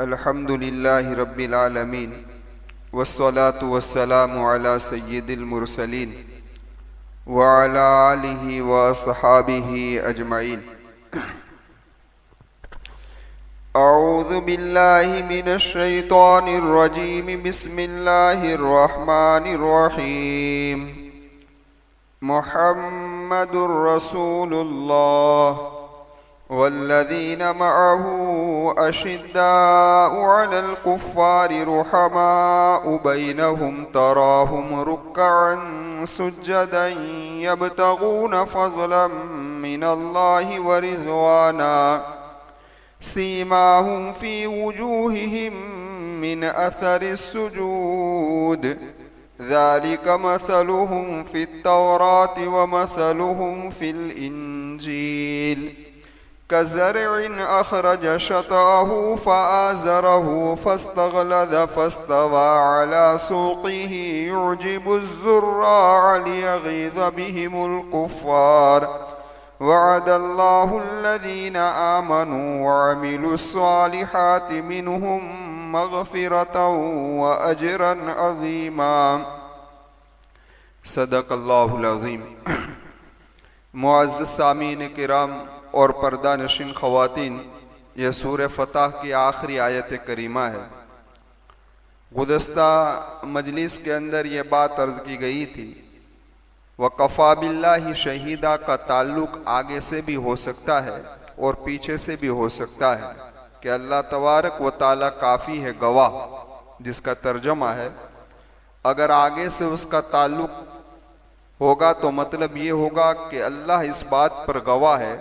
الحمد للہ رب العالمین والصلاة والسلام علی سید المرسلین وعلی آلہ وصحابہ اجمعین۔ اعوذ باللہ من الشیطان الرجیم، بسم اللہ الرحمن الرحیم۔ محمد رسول اللہ والذین معه أشداء على الكفار رحماء بينهم تراهم ركعا سجدا يبتغون فضلا من الله ورضوانا سيماهم في وجوههم من أثر السجود ذلك مثلهم في التوراة ومثلهم في الإنجيل كزرع أخرج شطأه فآزره فاستغلظ فاستوى على سوقه يعجب الزراع ليغيظ بهم الكفار وعد الله الذين آمنوا وعملوا الصالحات منهم مغفرة وأجرا عظيما۔ صدق اللہ العظیم۔ معزز سامعین کرام اور پردہ نشین خواتین، یہ سورہ فتح کی آخری آیت کریمہ ہے۔ گزشتہ مجلس کے اندر یہ بات عرض کی گئی تھی، وَقَفَى بِاللَّهِ شہیدہ کا تعلق آگے سے بھی ہو سکتا ہے اور پیچھے سے بھی ہو سکتا ہے کہ اللہ تبارک و تعالیٰ کافی ہے گواہ، جس کا ترجمہ ہے اگر آگے سے اس کا تعلق ہوگا تو مطلب یہ ہوگا کہ اللہ اس بات پر گواہ ہے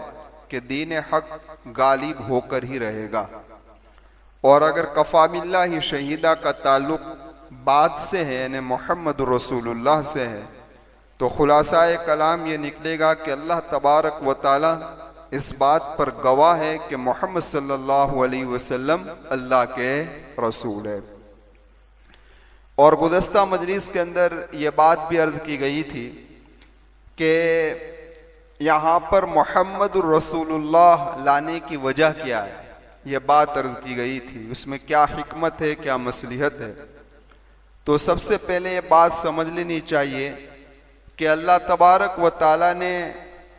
کہ دین حق غالب ہو کر ہی رہے گا، اور اگر کفا باللہ شہیدہ کا تعلق بعد سے ہے یعنی محمد رسول اللہ سے ہے تو خلاصہ کلام یہ نکلے گا کہ اللہ تبارک و تعالی اس بات پر گواہ ہے کہ محمد صلی اللہ علیہ وسلم اللہ کے رسول ہے۔ اور گزشتہ مجلس کے اندر یہ بات بھی عرض کی گئی تھی کہ یہاں پر محمد الرسول اللہ لانے کی وجہ کیا ہے، یہ بات عرض کی گئی تھی، اس میں کیا حکمت ہے، کیا مصلحت ہے۔ تو سب سے پہلے یہ بات سمجھ لینی چاہیے کہ اللہ تبارک و تعالیٰ نے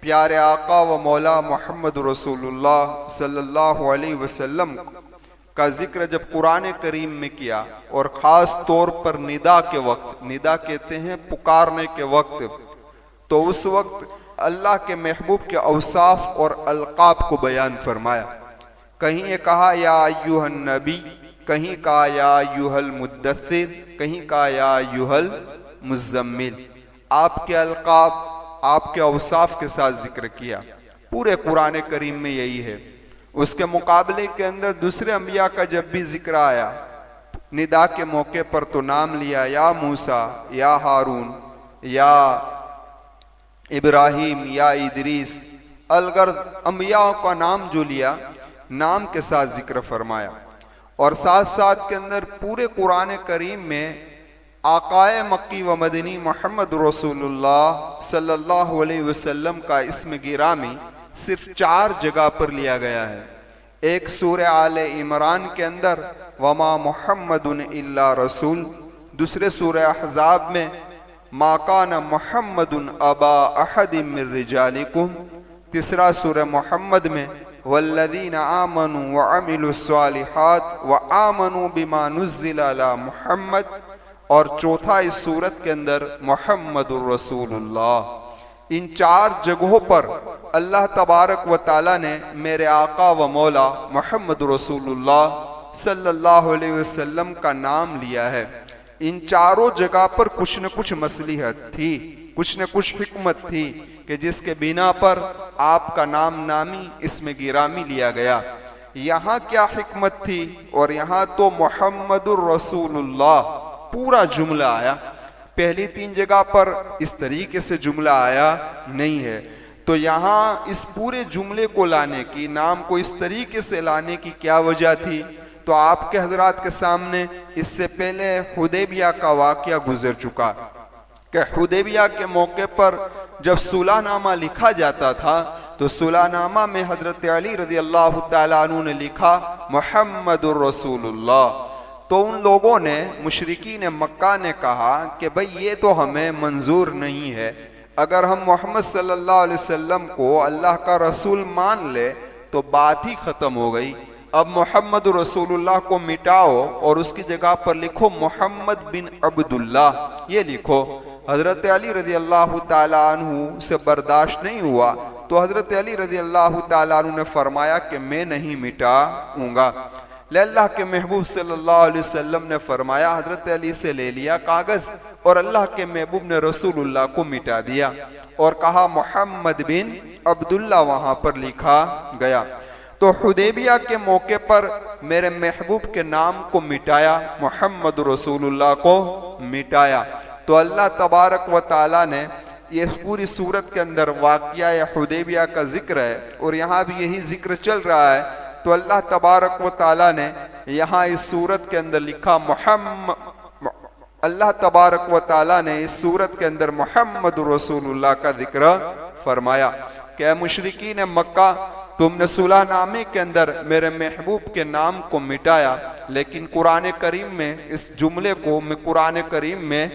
پیارے آقا و مولا محمد رسول اللہ صلی اللہ علیہ وسلم کا ذکر جب قرآن کریم میں کیا، اور خاص طور پر ندا کے وقت، ندا کہتے ہیں پکارنے کے وقت، تو اس وقت اللہ کے محبوب کے اوصاف اور القاب کو بیان فرمایا۔ کہیں یہ کہا یا ایھا النبی، کہیں کہا یا ایھا المدثر، کہیں کہا یا ایھا المزمل، آپ کے القاب، آپ کے اوصاف کے ساتھ ذکر کیا۔ پورے قرآن کریم میں یہی ہے۔ اس کے مقابلے کے اندر دوسرے انبیاء کا جب بھی ذکر آیا ندا کے موقع پر تو نام لیا، یا موسیٰ، یا ہارون، یا ابراہیم، یا ادریس، الغرض انبیاء کا نام جو لیا نام کے ساتھ ذکر فرمایا۔ اور ساتھ ساتھ کے اندر پورے قرآن کریم میں آقائے مکی و مدنی محمد رسول اللہ صلی اللہ علیہ وسلم کا اسم گرامی صرف 4 جگہ پر لیا گیا ہے۔ ایک سورہ آل عمران کے اندر وما محمد الا رسول، دوسرے سورہ احزاب میں ما کان محمد ابا احد من رجالکم، تیسرا سورہ محمد میں والذین آمنوا وعملوا الصالحات وآمنوا بما نزل علی محمد، اور چوتھا اس سورت کے اندر محمد الرسول اللہ۔ ان 4 جگہوں پر اللہ تبارک و تعالیٰ نے میرے آقا و مولا محمد رسول اللہ صلی اللہ علیہ وسلم کا نام لیا ہے۔ ان 4 جگہ پر کچھ نہ کچھ مصلحت تھی، کچھ نہ کچھ حکمت تھی کہ جس کے بنا پر آپ کا نام نامی اسم گرامی لیا گیا۔ یہاں کیا حکمت تھی؟ اور یہاں تو محمد الرسول اللہ پورا جملہ آیا، پہلی 3 جگہ پر اس طریقے سے جملہ آیا نہیں ہے۔ تو یہاں اس پورے جملے کو لانے کی، نام کو اس طریقے سے لانے کی کیا وجہ تھی؟ تو آپ کے حضرات کے سامنے اس سے پہلے حدیبیہ کا واقعہ گزر چکا کہ حدیبیہ کے موقع پر جب صلح نامہ لکھا جاتا تھا تو صلح نامہ میں حضرت علی رضی اللہ تعالیٰ عنہ نے لکھا محمد الرسول اللہ۔ تو ان لوگوں نے، مشرکین مکہ نے کہا کہ بھئی یہ تو ہمیں منظور نہیں ہے، اگر ہم محمد صلی اللہ علیہ وسلم کو اللہ کا رسول مان لے تو بات ہی ختم ہو گئی، اب محمد رسول اللہ کو مٹاؤ اور اس کی جگہ پر لکھو محمد بن عبداللہ، یہ لکھو۔ حضرت علی رضی اللہ تعالیٰ عنہ سے برداشت نہیں ہوا، تو حضرت علی رضی اللہ تعالیٰ عنہ نے فرمایا کہ میں نہیں مٹاؤں گا۔ اللہ کے محبوب صلی اللہ علیہ وسلم نے فرمایا، حضرت علی سے لے لیا کاغذ اور اللہ کے محبوب نے رسول اللہ کو مٹا دیا اور کہا محمد بن عبداللہ وہاں پر لکھا گیا۔ تو حدیبیہ کے موقع پر میرے محبوب کے نام کو مٹایا، محمد رسول اللہ کو مٹایا۔ تو اللہ تبارک و تعالیٰ نے، یہ پوری سورت کے اندر واقعہ حدیبیہ کا ذکر ہے اور یہاں بھی یہی ذکر چل رہا ہے، تو اللہ تبارک و تعالیٰ نے یہاں اس سورت کے اندر لکھا اللہ تبارک و تعالیٰ نے اس سورت کے اندر محمد رسول اللہ کا ذکر فرمایا کہ اے مشرکین مکہ، تم نے صلح نامے کے اندر میرے محبوب کے نام کو مٹایا، لیکن قرآن کریم میں اس جملے کو قرآن کریم میں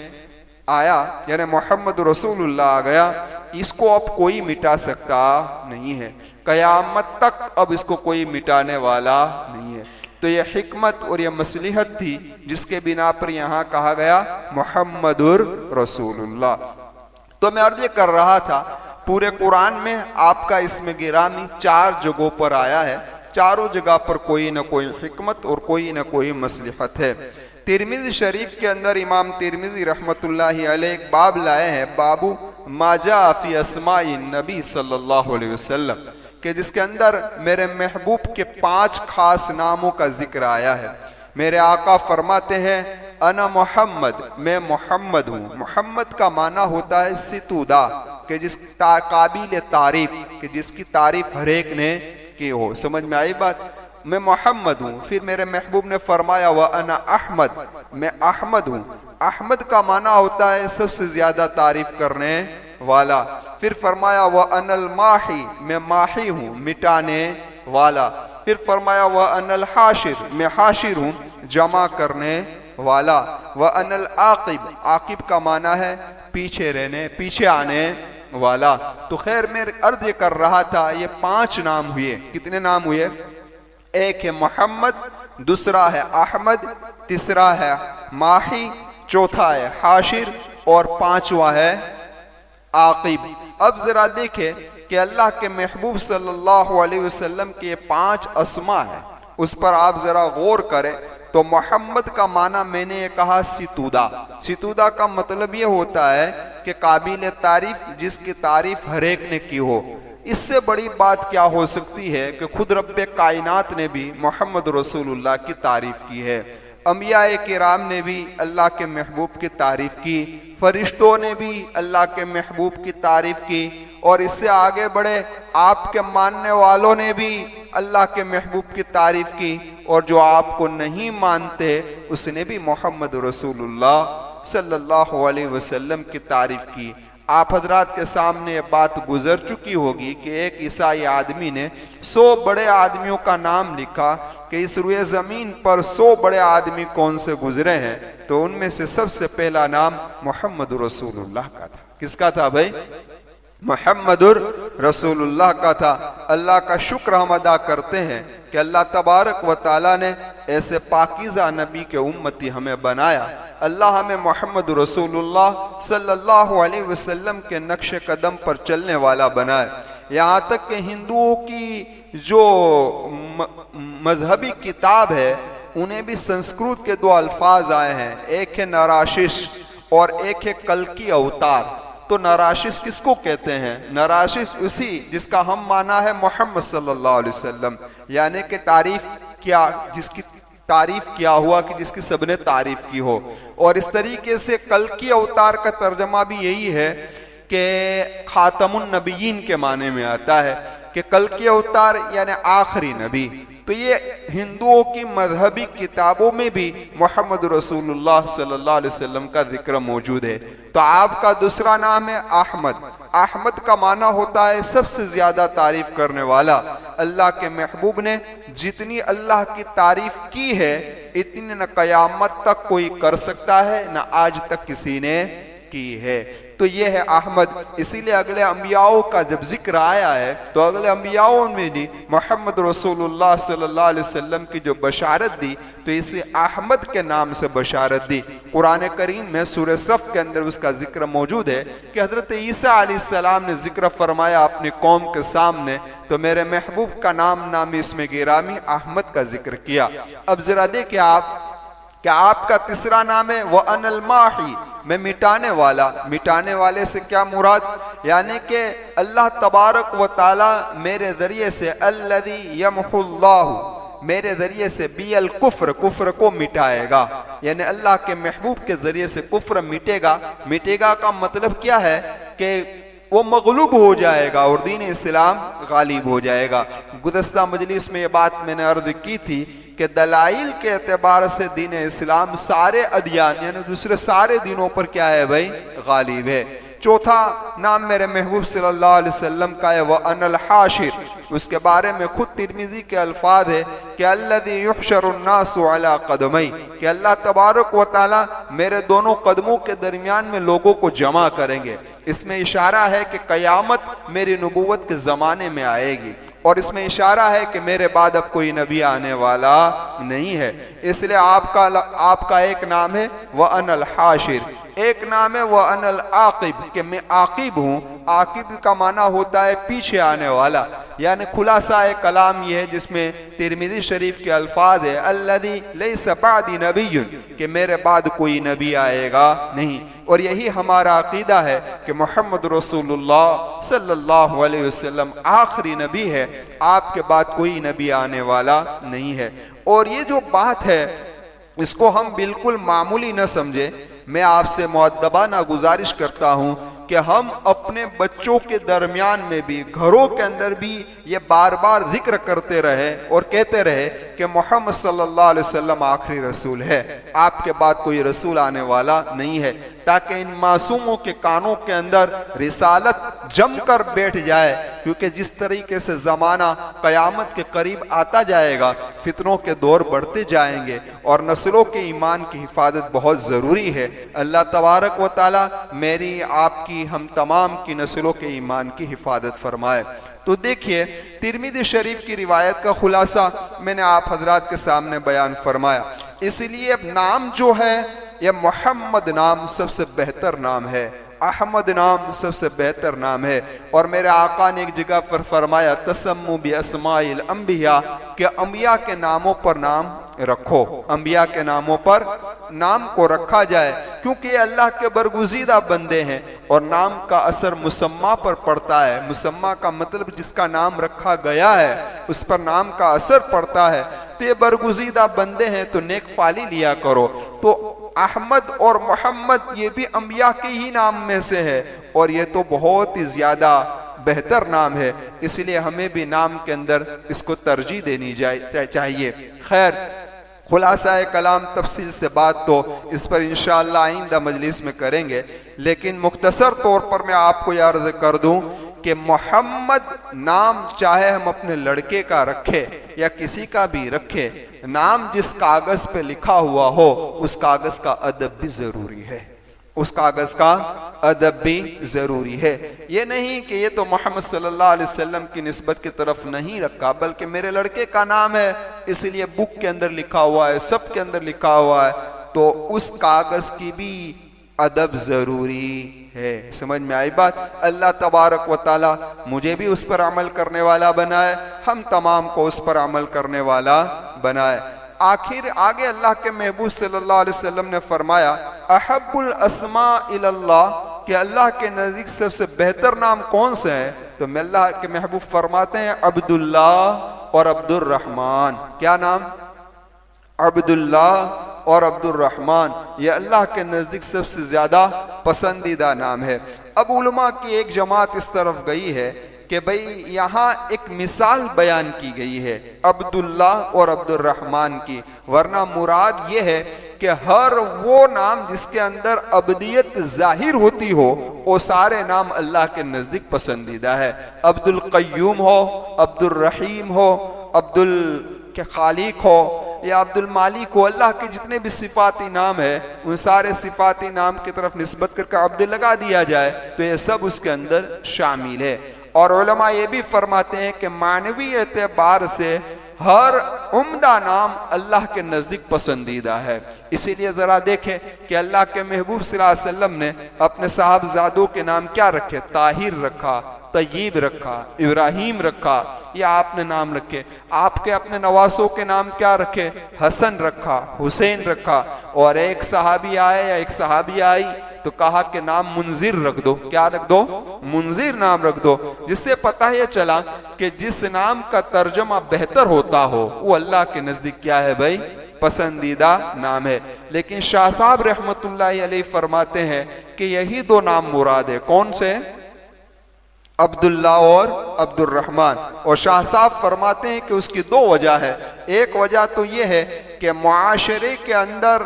آیا، یعنی محمد رسول اللہ آ گیا، اس کو اب کوئی مٹا سکتا نہیں ہے، قیامت تک اب اس کو کوئی مٹانے والا نہیں ہے۔ تو یہ حکمت اور یہ مصلحت تھی جس کے بنا پر یہاں کہا گیا محمد رسول اللہ۔ تو میں عرض کر رہا تھا، پورے قرآن میں آپ کا اسم گرامی 4 جگہوں پر آیا ہے، چاروں جگہ پر کوئی نہ کوئی حکمت اور کوئی نہ کوئی مصلحت ہے۔ ترمذی شریف کے اندر امام ترمذی رحمت اللہ علیہ ایک باب لائے ہیں، بابو ما جاء فی اسماء النبی صلی اللہ علیہ وسلم، کہ جس کے اندر میرے محبوب کے 5 خاص ناموں کا ذکر آیا ہے۔ میرے آقا فرماتے ہیں انا محمد، میں محمد ہوں۔ محمد کا معنی ہوتا ہے ستودا، کہ جس قابل تعریف، کہ جس کی تعریف ہر ایک نے کی ہو۔ سمجھ میں آئی بات؟ میں محمد ہوں۔ پھر میرے محبوب نے فرمایا وَأَنَا أَحْمَدْ، میں احمد ہوں۔ احمد کا معنی ہوتا ہے سب سے زیادہ تعریف کرنے والا۔ پھر فرمایا وَأَنَا الْمَاحِي، میں ماحی ہوں، مٹانے والا۔ پھر فرمایا وَأَنَا الْحَاشِرُ، میں حاشر ہوں، جمع کرنے والا۔ وَأَنَا الْعَاقِبُ، عاقب کا معنی ہے پیچھے رہنے، پیچھے آنے والا۔ تو خیر میں عرض یہ کر رہا تھا، یہ 5 نام ہوئے۔ کتنے نام ہوئے؟ ایک ہے محمد، دوسرا ہے احمد، تیسرا ہے ماحی، چوتھا ہے حاشر اور 5واں ہے عاقب۔ اب ذرا دیکھیں کہ اللہ کے محبوب صلی اللہ علیہ وسلم کے یہ 5 اسماء ہیں، اس پر آپ ذرا غور کریں۔ تو محمد کا معنی میں نے یہ کہا ستودا۔ ستودا کا مطلب یہ ہوتا ہے کہ قابل تعریف، جس کی تعریف ہر ایک نے کی ہو۔ اس سے بڑی بات کیا ہو سکتی ہے کہ خود رب کائنات نے بھی محمد رسول اللہ کی تعریف کی ہے، انبیاء کرام نے بھی اللہ کے محبوب کی تعریف کی، فرشتوں نے بھی اللہ کے محبوب کی تعریف کی، اور اس سے آگے بڑھے آپ کے ماننے والوں نے بھی اللہ کے محبوب کی تعریف کی، اور جو آپ کو نہیں مانتے اس نے بھی محمد رسول اللہ صلی اللہ علیہ وسلم کی تعریف کی۔ آپ حضرات کے سامنے یہ بات گزر چکی ہوگی کہ ایک عیسائی آدمی نے 100 بڑے آدمیوں کا نام لکھا کہ اس روئے زمین پر 100 بڑے آدمی کون سے گزرے ہیں، تو ان میں سے سب سے پہلا نام محمد رسول اللہ کا تھا۔ کس کا تھا بھائی؟ محمد رسول اللہ کا تھا۔ اللہ کا شکر ہم ادا کرتے ہیں کہ اللہ تبارک و تعالیٰ نے ایسے پاکیزہ نبی کے امتی ہمیں بنایا۔ اللہ ہمیں محمد رسول اللہ صلی اللہ علیہ وسلم کے نقش قدم پر چلنے والا بنائے۔ یہاں تک کہ ہندوؤں کی جو مذہبی کتاب ہے، انہیں بھی سنسکرت کے 2 الفاظ آئے ہیں، ایک ہے نراشش اور ایک ہے کلکی اوتار۔ تو نراشش کس کو کہتے ہیں؟ نراشش اسی جس کا ہم معنی ہے محمد صلی اللہ علیہ وسلم، یعنی کہ تعریف کیا، جس کی تعریف کیا ہوا کہ جس کی سب نے تعریف کی ہو۔ اور اس طریقے سے کلکی اوتار کا ترجمہ بھی یہی ہے کہ خاتم النبیین کے معنی میں آتا ہے کہ کلکی اوتار یعنی آخری نبی۔ تو یہ ہندوؤں کی مذہبی کتابوں میں بھی محمد رسول اللہ صلی اللہ علیہ وسلم کا ذکر موجود ہے۔ تو آپ کا دوسرا نام ہے احمد، احمد کا معنی ہوتا ہے سب سے زیادہ تعریف کرنے والا۔ اللہ کے محبوب نے جتنی اللہ کی تعریف کی ہے اتنی نہ قیامت تک کوئی کر سکتا ہے نہ آج تک کسی نے کی ہے۔ تو یہ ہے احمد۔ اسی لیے اگلے انبیاءوں کا جب ذکر آیا ہے تو اگلے انبیاءوں میں بھی محمد رسول اللہ صلی اللہ علیہ وسلم کی جو بشارت دی تو اسے احمد کے نام سے بشارت دی۔ قرآن کریم میں سورہ صف کے اندر اس کا ذکر موجود ہے کہ حضرت عیسیٰ علیہ السلام نے ذکر فرمایا اپنی قوم کے سامنے تو میرے محبوب کا نام اسم گرامی احمد کا ذکر کیا۔ اب ذرا دیکھیں آپ کہ آپ کا تیسرا نام ہے وَأَنَا الْمَاحِي، میں مٹانے والا۔ مٹانے والے سے کیا مراد؟ یعنی کہ اللہ تبارک و تعالی میرے ذریعے سے الذی یمحو اللہ، میرے ذریعے سے بی الکفر، کفر کو مٹائے گا۔ یعنی اللہ کے محبوب کے ذریعے سے کفر مٹے گا۔ مٹے گا کا مطلب کیا ہے کہ وہ مغلوب ہو جائے گا اور دین اسلام غالب ہو جائے گا۔ گزشتہ مجلس میں یہ بات میں نے عرض کی تھی کہ دلائل کے اعتبار سے دین اسلام سارے ادیان یعنی دوسرے سارے دینوں پر کیا ہے بھائی؟ غالب ہے۔ چوتھا نام میرے محبوب صلی اللہ علیہ وسلم کا ہے وَأَنَا الْحَاشِرُ، اس کے بارے میں خود ترمذی کے الفاظ ہے کہ الَّذِي يُحْشَرُ النَّاسُ عَلَىٰ قَدَمَيْ، کہ اللہ تبارک و تعالی میرے دونوں قدموں کے درمیان میں لوگوں کو جمع کریں گے۔ اس میں اشارہ ہے کہ قیامت میری نبوت کے زمانے میں آئے گی، اور اس میں اشارہ ہے کہ میرے بعد اب کوئی نبی آنے والا نہیں ہے۔ اس لیے آپ کا ایک نام ہے وَأَنَا الْحَاشِرُ، ایک نام ہے وَأَنَا الْعَاقِبُ، کہ میں عاقب ہوں۔ عاقب کا معنی ہوتا ہے پیچھے آنے والا۔ یعنی خلاصہ کلام یہ ہے جس میں ترمذی شریف کے الفاظ ہے الذی لیس بعدی نبی، کہ میرے بعد کوئی نبی آئے گا نہیں۔ اور یہی ہمارا عقیدہ ہے کہ محمد رسول اللہ صلی اللہ علیہ وسلم آخری نبی ہے، آپ کے بعد کوئی نبی آنے والا نہیں ہے۔ اور یہ جو بات ہے اس کو ہم بالکل معمولی نہ سمجھے۔ میں آپ سے مؤدبانہ گزارش کرتا ہوں کہ ہم اپنے بچوں کے درمیان میں بھی گھروں کے اندر بھی یہ بار بار ذکر کرتے رہے اور کہتے رہے کہ محمد صلی اللہ علیہ وسلم آخری رسول ہے، آپ کے بعد کوئی رسول آنے والا نہیں ہے، تاکہ ان معصوموں کے کانوں کے اندر رسالت جم کر بیٹھ جائے۔ کیونکہ جس طریقے سے زمانہ قیامت کے قریب آتا جائے گا فتنوں کے دور بڑھتے جائیں گے اور نسلوں کے ایمان کی حفاظت بہت ضروری ہے۔ اللہ تبارک و تعالی میری، آپ کی، ہم تمام کی نسلوں کے ایمان کی حفاظت فرمائے۔ تو دیکھیے ترمذی شریف کی روایت کا خلاصہ میں نے آپ حضرات کے سامنے بیان فرمایا۔ اس لیے نام جو ہے یہ محمد نام سب سے بہتر نام ہے، احمد نام سب سے بہتر نام ہے۔ اور میرے آقا نے ایک جگہ پر فرمایا تسموا باسماء الانبیاء، کہ انبیاء کے ناموں پر نام رکھو، انبیاء کے ناموں پر نام کو رکھا جائے، کیونکہ یہ اللہ کے برگزیدہ بندے ہیں اور نام کا اثر مسمہ پر پڑتا ہے۔ مسمہ کا مطلب جس کا نام رکھا گیا ہے اس پر نام کا اثر پڑتا ہے۔ تو یہ برگزیدہ بندے ہیں تو نیک فالی لیا کرو۔ تو احمد اور محمد یہ بھی انبیاء کے ہی نام میں سے ہے اور یہ تو بہت ہی زیادہ بہتر نام ہے، اس لیے ہمیں بھی نام کے اندر اس کو ترجیح دینی چاہیے۔ خیر، خلاصہ کلام تفصیل سے بات تو اس پر انشاءاللہ آئندہ مجلس میں کریں گے، لیکن مختصر طور پر میں آپ کو یہ عرض کر دوں کہ محمد نام چاہے ہم اپنے لڑکے کا رکھے یا کسی کا بھی رکھے، نام جس کاغذ پہ لکھا ہوا ہو اس کاغذ کا ادب بھی ضروری ہے، اس کاغذ کا ادب بھی ضروری ہے۔ یہ نہیں کہ یہ تو محمد صلی اللہ علیہ وسلم کی نسبت کی طرف نہیں رکھا، بلکہ میرے لڑکے کا نام ہے اس لیے بک کے اندر لکھا ہوا ہے، سب کے اندر لکھا ہوا ہے، تو اس کاغذ کی بھی ادب ضروری ہے۔ سمجھ میں آئی بات؟ اللہ تبارک و تعالی مجھے بھی اس پر عمل کرنے والا بنائے، ہم تمام کو اس پر عمل کرنے والا بنائے۔ آخر آگے اللہ کے محبوب صلی اللہ علیہ وسلم نے فرمایا احب الاسماء الی اللہ، کہ اللہ کے نزدیک سب سے بہتر نام کون سے ہیں؟ تو میں اللہ کے محبوب فرماتے ہیں عبداللہ اور عبد الرحمن۔ کیا نام؟ عبداللہ اور عبد الرحمن، یہ اللہ کے نزدیک سب سے زیادہ پسندیدہ نام ہے۔ اب علماء کی ایک جماعت اس طرف گئی ہے کہ بھئی یہاں ایک مثال بیان کی گئی ہے عبداللہ اور عبد الرحمن کی، ورنہ مراد یہ ہے کہ ہر وہ نام جس کے اندر عبدیت ظاہر ہوتی ہو وہ سارے نام اللہ کے نزدیک پسندیدہ ہے. عبد القیوم ہو, عبد الرحیم ہو, عبد الخالق ہو یا عبد المالک ہو, اللہ کے جتنے بھی صفاتی نام ہے ان سارے صفاتی نام کی طرف نسبت کر کے عبد لگا دیا جائے تو یہ سب اس کے اندر شامل ہے. اور علماء یہ بھی فرماتے ہیں کہ معنوی اعتبار سے ہر عمدہ نام اللہ کے نزدیک پسندیدہ ہے. اسی لیے ذرا دیکھیں کہ اللہ کے محبوب صلی اللہ علیہ وسلم نے اپنے صاحبزادوں کے نام کیا رکھے؟ طاہر رکھا, طیب رکھا, ابراہیم رکھا, یا آپ نے نام رکھے. آپ کے اپنے نواسوں کے نام کیا رکھے؟ حسن رکھا, حسین رکھا. اور ایک صحابی آئے یا ایک صحابی آئی تو کہا کہ نام منذر رکھ دو. کیا رکھ دو؟ منذر نام رکھ دو, جس سے پتہ یہ چلا کہ جس نام کا ترجمہ بہتر ہوتا ہو وہ اللہ کے نزدیک کیا ہے بھائی؟ پسندیدہ نام ہے. لیکن شاہ صاحب رحمت اللہ علیہ فرماتے ہیں کہ یہی دو نام مراد ہے. کون سے؟ عبداللہ اور عبد الرحمن. اور شاہ صاحب فرماتے ہیں کہ اس کی دو وجہ ہے. ایک وجہ تو یہ ہے کہ معاشرے کے اندر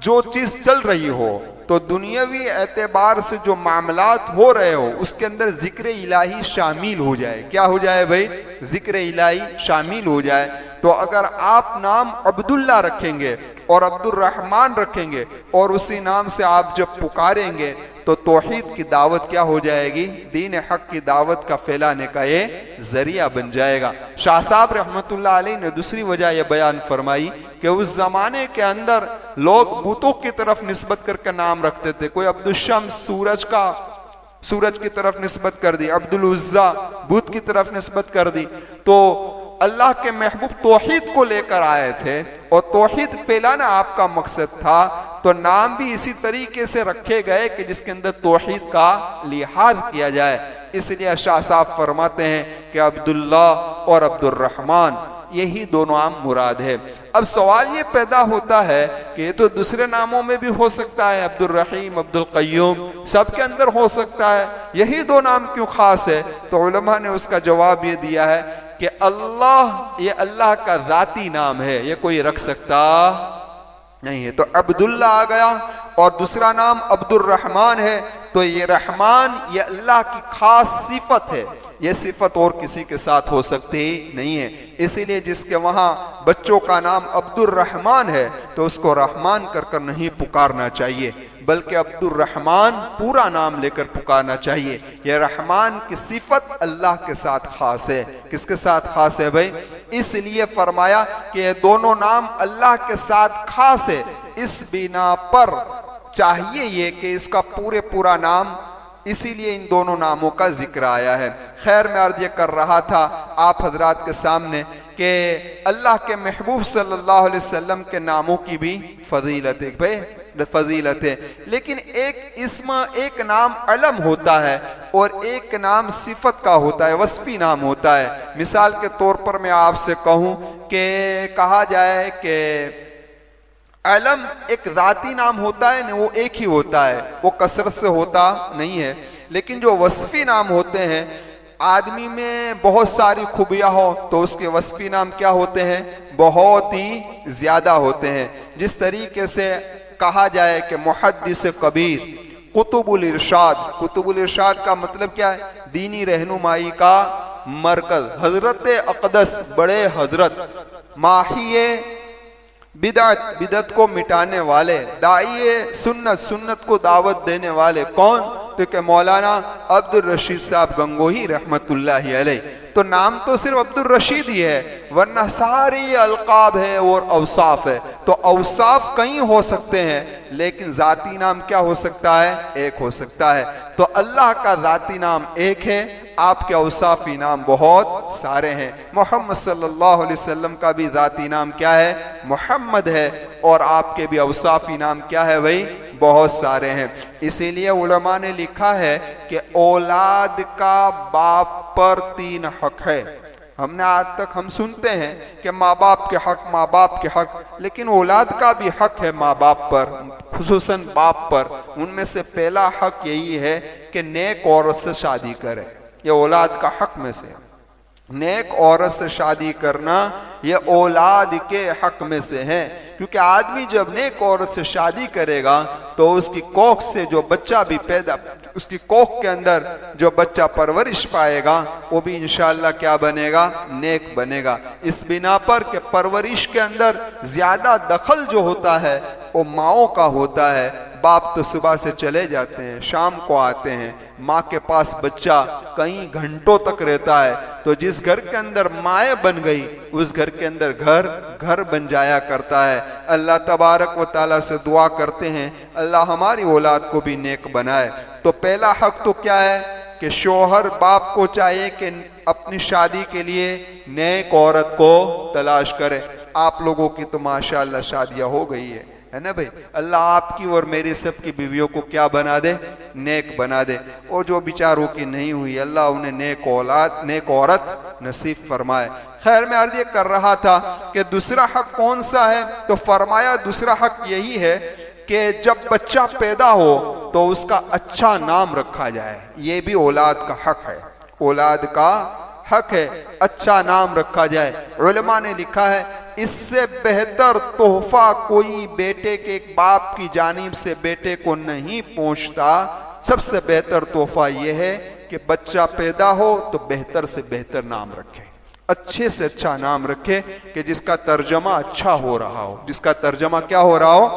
جو چیز چل رہی ہو تو دنیاوی اعتبار سے جو معاملات ہو رہے ہو اس کے اندر ذکر الہی شامل ہو جائے. کیا ہو جائے بھائی؟ ذکر الہی شامل ہو جائے. تو اگر آپ نام عبداللہ رکھیں گے اور عبد الرحمن رکھیں گے اور اسی نام سے آپ جب پکاریں گے تو توحید کی دعوت کیا ہو جائے گی؟ دین حق کی دعوت کا پھیلانے کا یہ ذریعہ بن جائے گا. شاہ صاحب رحمت اللہ علیہ نے دوسری وجہ یہ بیان فرمائی کہ اس زمانے کے اندر لوگ بتوں کی طرف نسبت کر کے نام رکھتے تھے. کوئی عبد الشمس سورج کی طرف نسبت کر دی, عبد العزا بت کی طرف نسبت کر دی. تو اللہ کے محبوب توحید کو لے کر آئے تھے اور توحید پھیلانا آپ کا مقصد تھا, تو نام بھی اسی طریقے سے رکھے گئے کہ جس کے اندر توحید کا لحاظ کیا جائے. اس لیے شاہ صاحب فرماتے ہیں کہ عبداللہ اور عبد الرحمن یہی دو نام مراد ہے. اب سوال یہ پیدا ہوتا ہے کہ یہ تو دوسرے ناموں میں بھی ہو سکتا ہے, عبد الرحیم, عبد القیوم, سب کے اندر ہو سکتا ہے, یہی دو نام کیوں خاص ہے؟ تو علماء نے اس کا جواب یہ دیا ہے کہ اللہ یہ اللہ کا ذاتی نام ہے, یہ کوئی رکھ سکتا نہیں ہے. تو عبداللہ آ گیا اور دوسرا نام عبد الرحمن ہے, تو یہ رحمان یہ اللہ کی خاص صفت ہے, یہ صفت اور کسی کے ساتھ ہو سکتی نہیں ہے. اسی لیے جس کے وہاں بچوں کا نام عبد الرحمن ہے تو اس کو رحمان کر کر نہیں پکارنا چاہیے بلکہ عبد الرحمن پورا نام لے کر پکارنا چاہیے. یہ رحمان کی صفت اللہ کے ساتھ خاص ہے. کس کے ساتھ خاص ہے بھائی؟ اس لیے فرمایا کہ یہ دونوں نام اللہ کے ساتھ خاص ہے. اس بنا پر چاہیے یہ کہ اس کا پورا نام, اسی لیے ان دونوں ناموں کا ذکر آیا ہے. خیر میں عرض یہ کر رہا تھا آپ حضرات کے سامنے کہ اللہ کے محبوب صلی اللہ علیہ وسلم کے ناموں کی بھی فضیلت ہے, لیکن ایک اسم, ایک نام علم ہوتا ہے اور ایک نام صفت کا ہوتا ہے, وصفی نام ہوتا ہے. مثال کے طور پر میں آپ سے کہوں کہ کہا جائے کہ علم ایک ذاتی نام ہوتا ہے, وہ ایک ہی ہوتا ہے, وہ کثرت سے ہوتا نہیں ہے. لیکن جو وصفی نام ہوتے ہیں, آدمی میں بہت ساری خوبیاں ہو تو اس کے وصفی نام کیا ہوتے ہیں؟ بہت ہی زیادہ ہوتے ہیں. جس طریقے سے کہا جائے کہ محدث کبیر, قطب الارشاد, قطب الارشاد کا مطلب کیا ہے؟ دینی رہنمائی کا مرکز. حضرت اقدس, بڑے حضرت, ماحی بدعت کو مٹانے والے, داعی سنت کو دعوت دینے والے. کون؟ تو کہ مولانا عبد الرشید صاحب گنگوہی رحمت اللہ علیہ. تو نام تو صرف عبد الرشید ہی ہے ورنہ ساری القاب ہے اور اوصاف ہے. تو اوصاف کئی ہو سکتے ہیں لیکن ذاتی نام کیا ہو سکتا ہے؟ ایک ہو سکتا ہے. تو اللہ کا ذاتی نام ایک ہے, آپ کے اوصافی نام بہت سارے ہیں. محمد صلی اللہ علیہ وسلم کا بھی ذاتی نام کیا ہے؟ محمد ہے, اور آپ کے بھی اوصافی نام کیا ہے بھائی؟ بہت سارے ہیں. اسی لیے علماء نے لکھا ہے کہ اولاد کا باپ پر 3 حق ہے. ہم نے آج تک ہم سنتے ہیں کہ ماں باپ کے حق, لیکن اولاد کا بھی حق ہے ماں باپ پر, خصوصاً باپ پر. ان میں سے پہلا حق یہی ہے کہ نیک عورت سے شادی کرے. یہ اولاد کا حق میں سے, نیک عورت سے شادی کرنا یہ اولاد کے حق میں سے ہے. کیونکہ آدمی جب نیک عورت سے شادی کرے گا تو اس کی کوکھ سے جو بچہ بھی پیدا، اس کی کوکھ کے اندر جو بچہ پرورش پائے گا وہ بھی انشاءاللہ کیا بنے گا؟ نیک بنے گا۔ اس بنا پر کہ پرورش کے اندر زیادہ دخل جو ہوتا ہے وہ ماؤں کا ہوتا ہے۔ باپ تو صبح سے چلے جاتے ہیں، شام کو آتے ہیں، ماں کے پاس بچہ کئی گھنٹوں تک رہتا ہے، تو جس گھر کے اندر مائیں بن گئی اس گھر کے اندر گھر بن جایا کرتا ہے۔ اللہ تبارک و تعالیٰ سے دعا کرتے ہیں اللہ ہماری اولاد کو بھی نیک بنائے۔ تو پہلا حق تو کیا ہے کہ شوہر باپ کو چاہیے کہ اپنی شادی کے لیے نیک عورت کو تلاش کرے۔ آپ لوگوں کی تو ماشاءاللہ شادیاں ہو گئی ہے نا بھائی، اللہ آپ کی اور میری سب کی بیویوں کو کیا بنا دے؟ نیک بنا دے۔ اور جو بیچاروں کی نہیں ہوئی اللہ انہیں نیک اولاد، نیک عورت نصیب فرمائے۔ خیر میں عرض یہ کر رہا تھا کہ دوسرا حق کون سا ہے؟ تو فرمایا دوسرا حق یہی ہے کہ جب بچہ پیدا ہو تو اس کا اچھا نام رکھا جائے۔ یہ بھی اولاد کا حق ہے، اولاد کا حق ہے، اچھا نام رکھا جائے۔ علماء نے لکھا ہے اس سے بہتر تحفہ کوئی بیٹے کے ایک باپ کی جانب سے بیٹے کو نہیں پہنچتا۔ سب سے بہتر تحفہ یہ ہے کہ بچہ پیدا ہو تو بہتر سے بہتر نام رکھے، اچھے سے اچھا نام رکھے کہ جس کا ترجمہ اچھا ہو رہا ہو، جس کا ترجمہ کیا ہو رہا ہو؟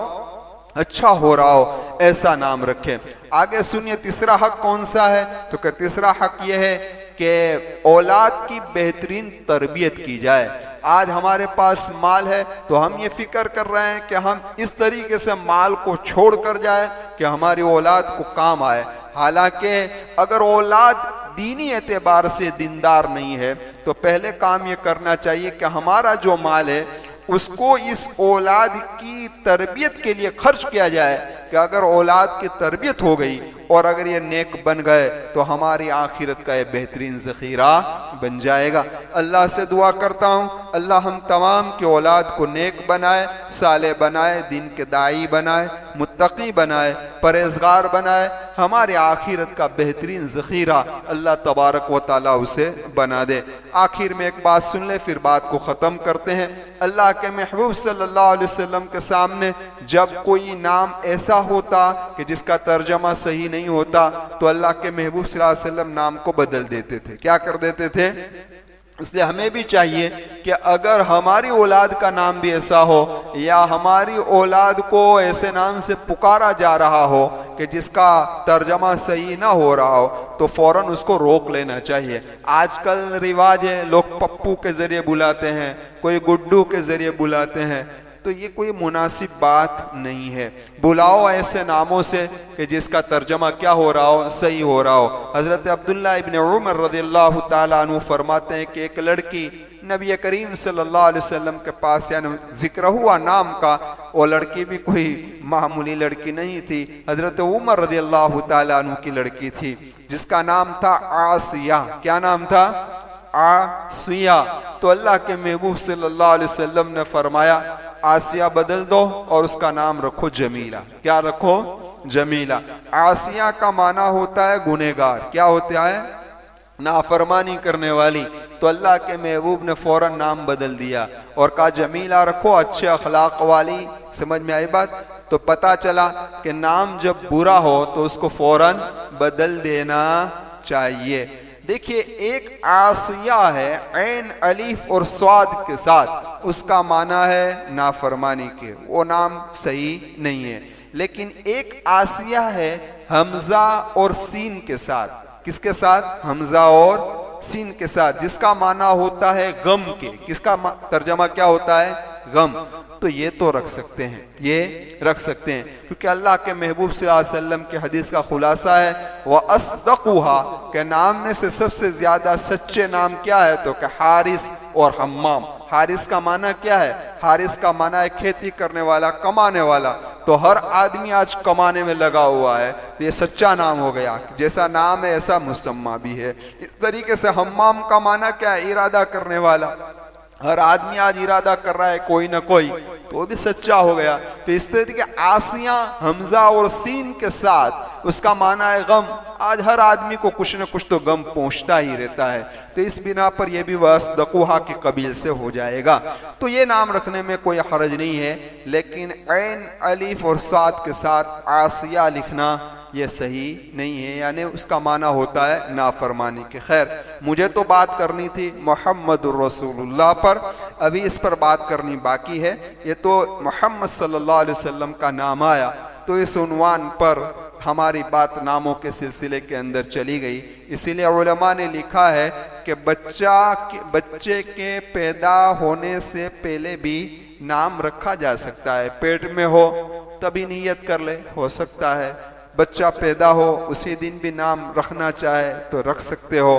اچھا ہو رہا ہو، ایسا نام رکھے۔ آگے سنیے تیسرا حق کون سا ہے؟ تو کہ تیسرا حق یہ ہے کہ اولاد کی بہترین تربیت کی جائے۔ آج ہمارے پاس مال ہے تو ہم یہ فکر کر رہے ہیں کہ ہم اس طریقے سے مال کو چھوڑ کر جائے کہ ہماری اولاد کو کام آئے۔ حالانکہ اگر اولاد دینی اعتبار سے دیندار نہیں ہے تو پہلے کام یہ کرنا چاہیے کہ ہمارا جو مال ہے اس کو اس اولاد کی تربیت کے لیے خرچ کیا جائے کہ اگر اولاد کی تربیت ہو گئی اور اگر یہ نیک بن گئے تو ہماری آخرت کا یہ بہترین ذخیرہ بن جائے گا۔ اللہ سے دعا کرتا ہوں اللہ ہم تمام کی اولاد کو نیک بنائے، صالح بنائے، دین کے داعی بنائے، متقی بنائے، پرہیزگار بنائے، ہمارے آخرت کا بہترین ذخیرہ اللہ تبارک و تعالیٰ اسے بنا دے۔ آخر میں ایک بات سن لے پھر بات کو ختم کرتے ہیں۔ اللہ کے محبوب صلی اللہ علیہ وسلم کے سامنے جب کوئی نام ایسا ہوتا کہ جس کا ترجمہ صحیح نہیں ہوتا تو اللہ کے محبوب صلی اللہ علیہ وسلم نام کو بدل دیتے تھے۔ کیا کر دیتے تھے؟ اس لیے ہمیں بھی چاہیے کہ اگر ہماری اولاد کا نام بھی ایسا ہو یا ہماری اولاد کو ایسے نام سے پکارا جا رہا ہو کہ جس کا ترجمہ صحیح نہ ہو رہا ہو تو فوراً اس کو روک لینا چاہیے۔ آج کل رواج ہے لوگ پپو کے ذریعے بلاتے ہیں، کوئی گڈو کے ذریعے بلاتے ہیں، تو یہ کوئی مناسب بات نہیں ہے۔ بلاؤ ایسے ناموں سے کہ جس کا ترجمہ کیا ہو رہا ہو؟ صحیح ہو رہا ہو۔ حضرت عبداللہ ابن عمر رضی اللہ تعالیٰ عنہ فرماتے ہیں کہ ایک لڑکی نبی کریم صلی اللہ علیہ وسلم کے پاس، یعنی ذکر ہوا نام کا، وہ لڑکی بھی کوئی معمولی لڑکی نہیں تھی، حضرت عمر رضی اللہ تعالیٰ عنہ کی لڑکی تھی جس کا نام تھا آسیہ۔ کیا نام تھا؟ آسیہ۔ تو اللہ کے محبوب صلی اللہ علیہ وسلم نے فرمایا آسیہ بدل دو اور اس کا نام رکھو جمیلہ۔ کیا رکھو؟ جمیلہ۔ آسیہ کا معنی ہوتا ہے گنہگار۔ کیا ہوتا ہے؟ نافرمانی کرنے والی۔ تو اللہ کے محبوب نے فوراً نام بدل دیا اور کہا جمیلہ رکھو، اچھے اخلاق والی۔ سمجھ میں آئی بات؟ تو پتا چلا کہ نام جب برا ہو تو اس کو فوراً بدل دینا چاہیے۔ دیکھیے ایک آسیہ ہے عین الف اور صاد کے ساتھ، اس کا معنی ہے نافرمانی کے، وہ نام صحیح نہیں ہے۔ لیکن ایک آسیہ ہے حمزہ اور سین کے ساتھ۔ کس کے ساتھ؟ حمزہ اور سین کے ساتھ، جس کا معنی ہوتا ہے غم کے۔ کس کا ترجمہ کیا ہوتا ہے؟ غم۔ تو یہ تو رکھ سکتے ہیں، یہ رکھ سکتے ہیں، کیونکہ اللہ کے محبوب صلی اللہ علیہ وسلم کی حدیث کا خلاصہ ہے وَأَصْدَقُهَا کہ نام میں سے سب سے زیادہ سچے نام کیا ہے؟ تو کہ حارث اور حمام۔ حارث کا معنی کیا ہے؟ حارث کا معنی ہے کھیتی کرنے والا، کمانے والا۔ تو ہر آدمی آج کمانے میں لگا ہوا ہے، تو یہ سچا نام ہو گیا، جیسا نام ہے ایسا مسمى بھی ہے۔ اس طریقے سے حمام کا معنی کیا ہے؟ ارادہ کرنے والا۔ ہر آدمی آج ارادہ کر رہا ہے کوئی نہ کوئی، تو وہ بھی سچا ہو گیا۔ تو اس طریقے آسیہ حمزہ اور سین کے ساتھ اس کا معنی ہے غم. آج ہر آدمی کو کچھ نہ کچھ تو غم پہنچتا ہی رہتا ہے, تو اس بنا پر یہ بھی وَأَصْدَقُوهَا کے قبیل سے ہو جائے گا. تو یہ نام رکھنے میں کوئی حرج نہیں ہے, لیکن عین الف اور صاد کے ساتھ عاصیہ لکھنا یہ صحیح نہیں ہے, یعنی اس کا معنی ہوتا ہے نافرمانی کے. خیر, مجھے تو بات کرنی تھی محمد الرسول اللہ پر, ابھی اس پر بات کرنی باقی ہے. یہ تو محمد صلی اللہ علیہ وسلم کا نام آیا تو اس عنوان پر ہماری بات ناموں کے سلسلے کے اندر چلی گئی. اسی لیے علماء نے لکھا ہے کہ بچے کے پیدا ہونے سے پہلے بھی نام رکھا جا سکتا ہے. پیٹ میں ہو تبھی نیت کر لے, ہو سکتا ہے. بچہ پیدا ہو اسی دن بھی نام رکھنا چاہے تو رکھ سکتے ہو.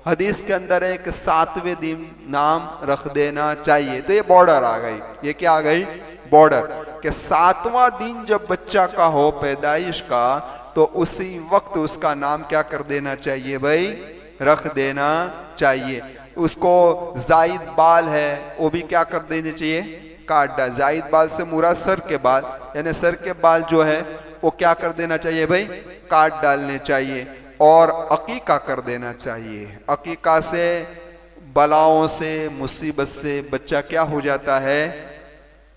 حدیث کے اندر ہے کہ 7ویں دن نام رکھ دینا چاہیے. تو یہ بارڈر آ گئی, یہ کیا آ گئی؟ بارڈر, کہ 7واں دن جب بچہ کا ہو پیدائش کا تو اسی وقت اس کا نام کیا کر دینا چاہیے بھائی؟ رکھ دینا چاہیے. اس کو زائد بال ہے وہ بھی کیا کر دینے چاہیے؟ کاٹ ڈال. زائد بال سے مراد سر کے بال, یعنی سر کے بال جو ہے وہ کیا کر دینا چاہیے بھائی؟ کاٹ ڈالنے چاہیے. اور عقیقہ کر دینا چاہیے. عقیقہ سے بلاؤں سے مصیبت سے بچہ کیا ہو جاتا ہے؟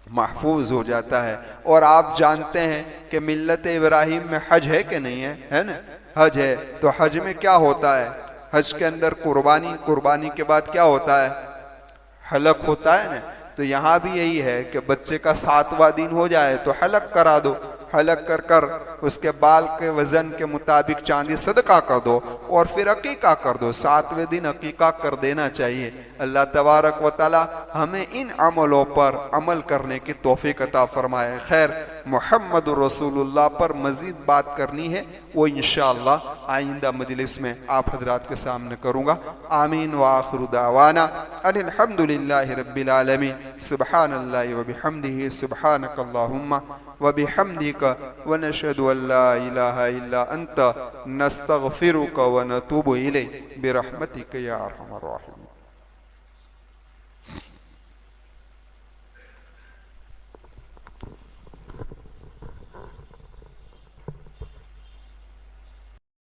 محفوظ ہو جاتا ہے. اور آپ جانتے ہیں کہ ملت ابراہیم میں حج ہے کہ نہیں ہے؟ ہے نا, حج ہے. تو حج میں کیا ہوتا ہے؟ حج کے اندر قربانی کے بعد کیا ہوتا ہے؟ حلق ہوتا ہے نا. تو یہاں بھی یہی ہے کہ بچے کا 7واں دن ہو جائے تو حلق کرا دو. حلق کر اس کے بال کے وزن کے مطابق چاندی صدقہ کر دو اور پھر عقیقہ کر دو. 7ویں دن عقیقہ کر دینا چاہیے. اللہ تبارک و تعالی ہمیں ان عملوں پر عمل کرنے کی توفیق عطا فرمائے. خیر, محمد رسول اللہ پر مزید بات کرنی ہے, وہ انشاءاللہ آئندہ مجلس میں آپ حضرات کے سامنے کروں گا. آمین. وآخر دعوانا ان الحمدللہ رب العالمین. سبحان اللہ وبحمدہ, سبحانک اللہم وبحمدك ونشهد أن لا إله إلا أنت نستغفرك ونتوب إليك برحمتك يا أرحم الراحمين.